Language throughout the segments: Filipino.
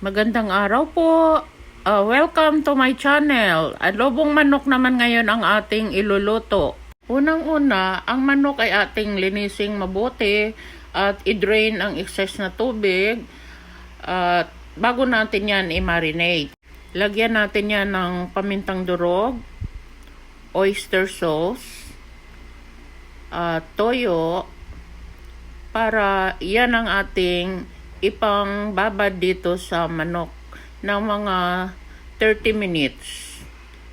Magandang araw po. Welcome to my channel. Adobong manok naman ngayon ang ating iluluto. Unang-una, ang manok ay ating linising mabuti at i-drain ang excess na tubig. At bago natin yan i-marinate. Lagyan natin yan ng pamintang durog, oyster sauce, toyo, para yan ang ating ipang babad dito sa manok ng mga 30 minutes.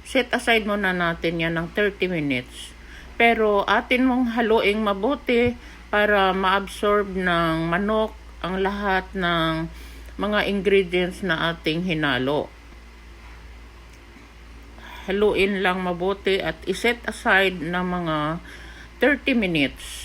Set aside muna natin yan ng 30 minutes. Pero atin mong haluing mabuti para ma-absorb ng manok ang lahat ng mga ingredients na ating hinalo. Haluin lang mabuti at iset aside ng mga 30 minutes.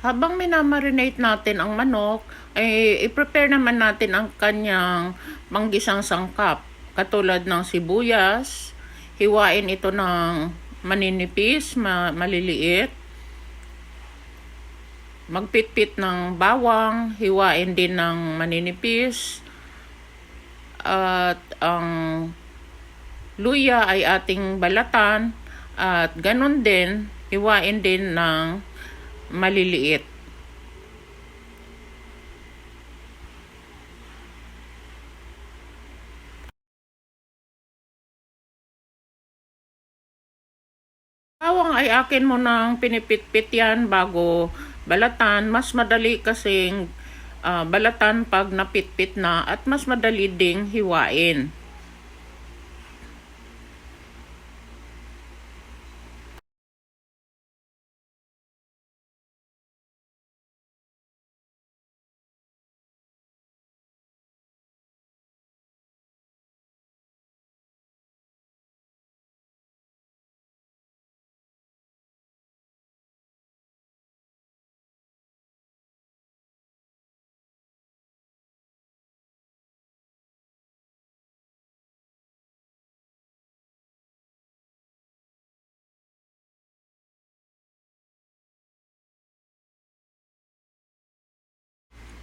Habang minamarinate natin ang manok, ay i-prepare naman natin ang kanyang manggisang sangkap. Katulad ng sibuyas, hiwain ito ng maninipis, maliliit. Magpitpit ng bawang, hiwain din ng maninipis. At ang luya ay ating balatan. At ganun din, hiwain din ng maliliit. Bawang ay akin mo nang pinipit-pit yan bago balatan. Mas madali kasing balatan pag napitpit na at mas madali ding hiwain.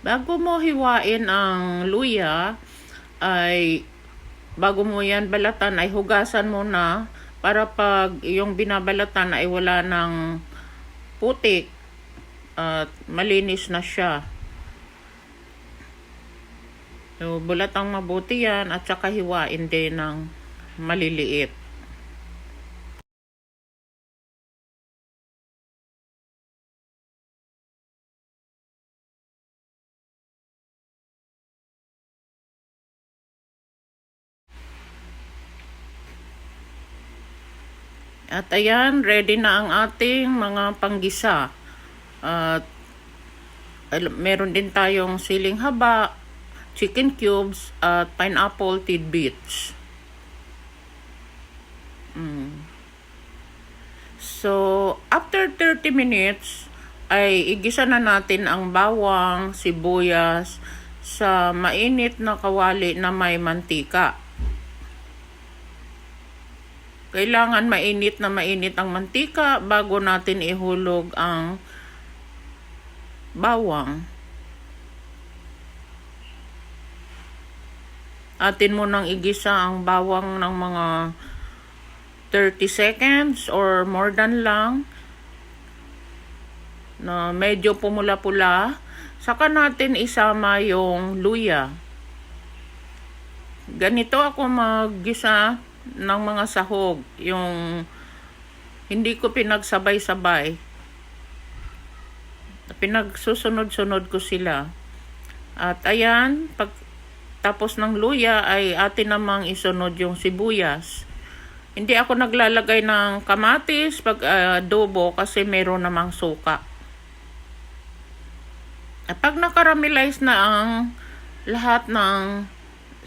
Bago mo hiwain ang luya, ay bago mo yan balatan ay hugasan mo na para pag yung binabalatan ay wala ng putik at malinis na siya. So, bulatang mabuti yan at saka hiwain din ng maliliit. At ayan, ready na ang ating mga panggisa. At meron din tayong siling haba, chicken cubes, at pineapple tidbits. So, after 30 minutes, ay igisa na natin ang bawang, sibuyas, sa mainit na kawali na may mantika. Kailangan mainit na mainit ang mantika bago natin ihulog ang bawang. Atin mo nang igisa ang bawang ng mga 30 seconds or more than lang na medyo pumula-pula. Saka natin isama yung luya. Ganito ako maggisa ng mga sahog, yung hindi ko pinagsabay-sabay, pinagsusunod-sunod ko sila. At ayan, pag tapos ng luya ay atin namang isunod yung sibuyas. Hindi ako naglalagay ng kamatis pag adobo kasi meron namang suka. At pag nakaramelize na ang lahat ng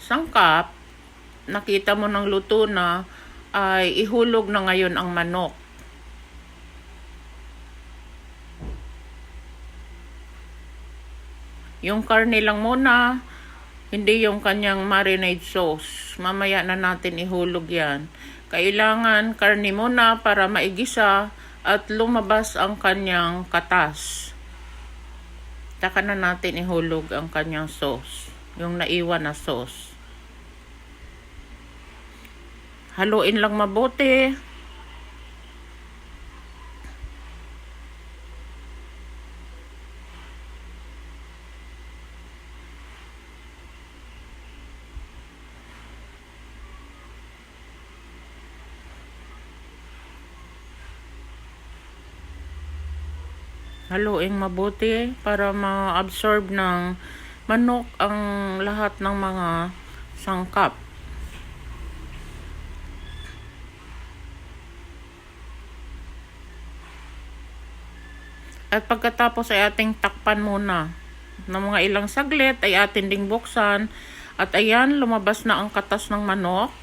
sangkap, nakita mo ng luto na, ay ihulog na ngayon ang manok. Yung karne lang muna, hindi yung kanyang marinade sauce. Mamaya na natin ihulog yan. Kailangan karne muna para maigisa at lumabas ang kanyang katas. Saka na natin ihulog ang kanyang sauce, yung naiwan na sauce. Haluin lang mabuti. Haluin mabuti para ma-absorb ng manok ang lahat ng mga sangkap. At pagkatapos ay ating takpan muna ng mga ilang saglit, ay atin ding buksan. At ayan, lumabas na ang katas ng manok.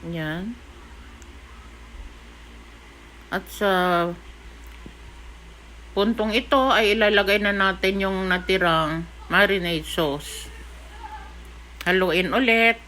Yan. At sa puntong ito ay ilalagay na natin yung natirang marinade sauce. Haluin ulit.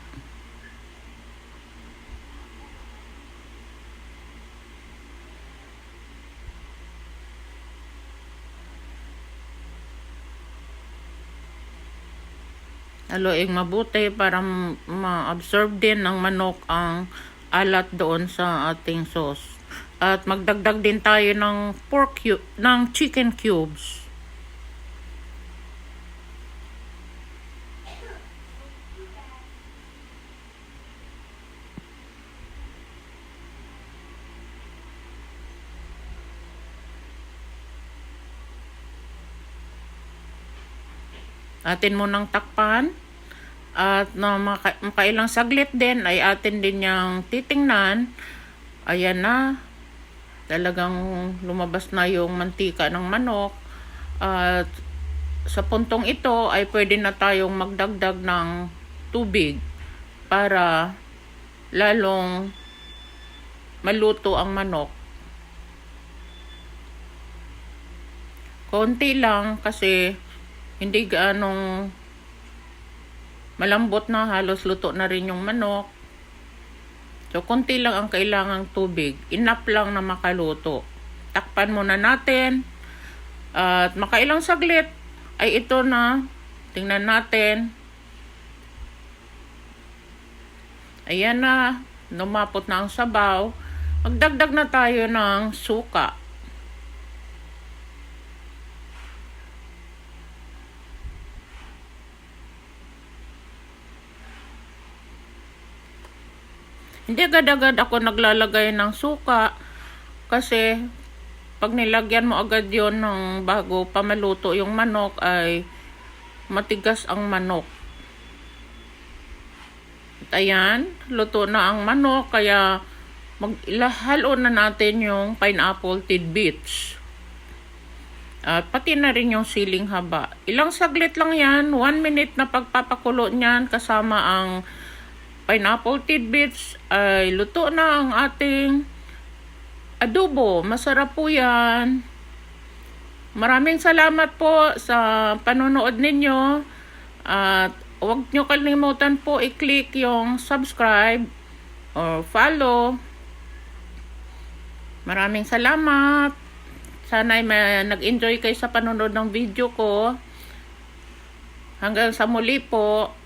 Haluin mabuti para ma-absorb din ng manok ang alat doon sa ating sauce. At magdagdag din tayo ng chicken cubes. Atin munang takpan at makailang saglit din ay atin din niyang titingnan. Ayan na, talagang lumabas na yung mantika ng manok. At sa puntong ito ay pwede na tayong magdagdag ng tubig para lalong maluto ang manok. Konti lang kasi hindi gaanong malambot na, halos luto na rin yung manok. So, konti lang ang kailangang tubig. Enough lang na makaluto. Takpan muna natin. At makailang saglit ay ito na. Tingnan natin. Ayan na. Lumapot na ang sabaw. Magdagdag na tayo ng suka. Hindi agad-agad ako naglalagay ng suka kasi pag nilagyan mo agad yon ng bago pa maluto yung manok ay matigas ang manok. At ayan, luto na ang manok kaya maghalo na natin yung pineapple tidbits. At pati na rin yung siling haba. Ilang saglit lang yan, 1 minute na pagpapakulo niyan kasama ang pineapple tidbits ay luto na ang ating adobo. Masarap po yan. Maraming salamat po sa panonood ninyo. At huwag nyo kalimutan po i-click yung subscribe or follow. Maraming salamat. Sana ay nag-enjoy kayo sa panonood ng video ko. Hanggang sa muli po.